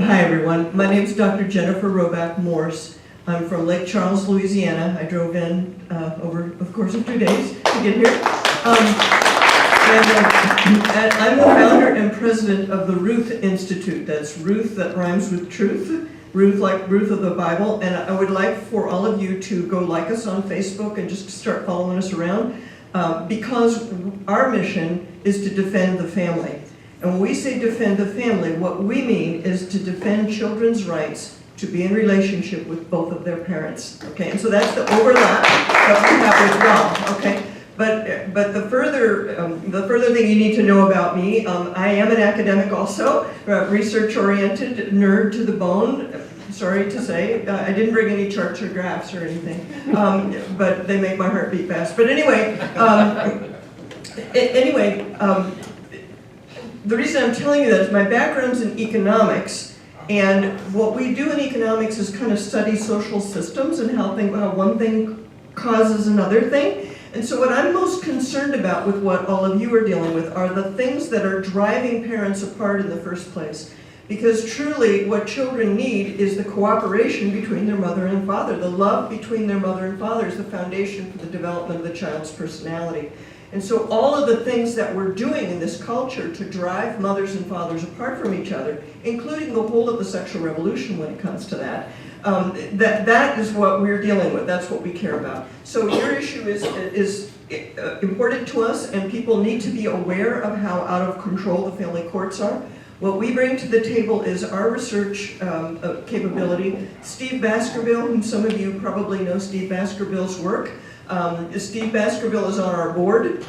Hi everyone, my name is Dr. Jennifer Roback Morse. I'm from Lake Charles, Louisiana. I drove in over the course of 2 days to get here. And I'm the founder and president of the Ruth Institute. That's Ruth that rhymes with truth. Ruth like Ruth of the Bible. And I would like for all of you to go like us on Facebook and just start following us around because our mission is to defend the family. And when we say defend the family, what we mean is to defend children's rights to be in relationship with both of their parents. Okay, and so that's the overlap that we have as well. Okay, but the further thing you need to know about me, I am an academic also, research-oriented, nerd to the bone. Sorry to say, I didn't bring any charts or graphs or anything, but they make my heart beat fast. But anyway, the reason I'm telling you that is my background's in economics, and what we do in economics is kind of study social systems and how one thing causes another thing. And so what I'm most concerned about with what all of you are dealing with are the things that are driving parents apart in the first place. Because truly what children need is the cooperation between their mother and father. The love between their mother and father is the foundation for the development of the child's personality. And so all of the things that we're doing in this culture to drive mothers and fathers apart from each other, including the whole of the sexual revolution when it comes to that, that is what we're dealing with. That's what we care about. So your issue is important to us, and people need to be aware of how out of control the family courts are. What we bring to the table is our research capability. Steve Baskerville, whom some of you probably know Steve Baskerville's work, Steve Baskerville is on our board,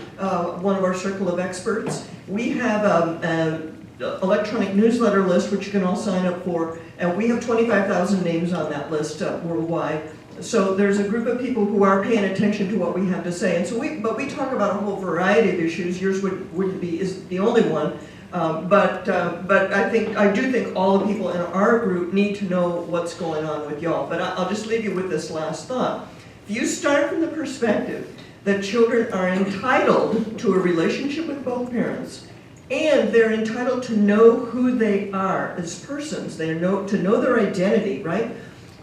one of our circle of experts. We have an electronic newsletter list which you can all sign up for, and we have 25,000 names on that list worldwide. So there's a group of people who are paying attention to what we have to say, and so we talk about a whole variety of issues. Yours is the only one, but I do think all the people in our group need to know what's going on with y'all. But I'll just leave you with this last thought. If you start from the perspective that children are entitled to a relationship with both parents, and they're entitled to know who they are as persons, to know their identity, right?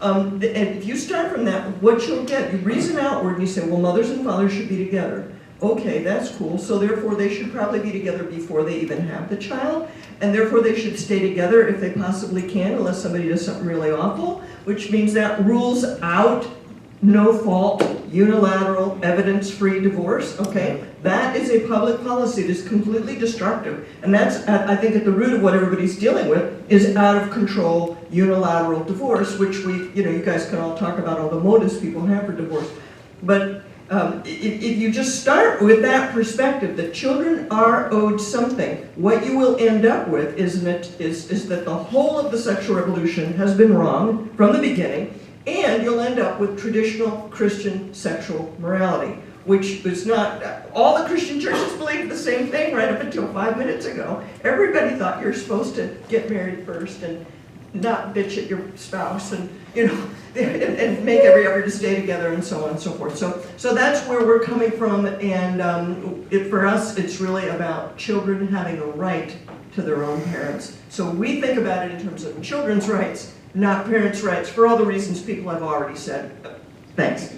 And if you start from that, what you'll get, you reason outward and you say, well, mothers and fathers should be together. Okay, that's cool, so therefore they should probably be together before they even have the child, and therefore they should stay together if they possibly can, unless somebody does something really awful, which means that rules out no-fault, unilateral, evidence-free divorce, okay? That is a public policy that is completely destructive. And that's, I think, at the root of what everybody's dealing with is out-of-control, unilateral divorce, which you guys can all talk about all the motives people have for divorce. But if you just start with that perspective, that children are owed something, what you will end up with is that the whole of the sexual revolution has been wrong from the beginning, and you'll end up with traditional Christian sexual morality, which is not, all the Christian churches believe the same thing right up until 5 minutes ago. Everybody thought you're supposed to get married first and not bitch at your spouse and, and make every effort to stay together and so on and so forth. So that's where we're coming from, and for us, it's really about children having a right to their own parents. So we think about it in terms of children's rights, not parents' rights, for all the reasons people have already said. Thanks.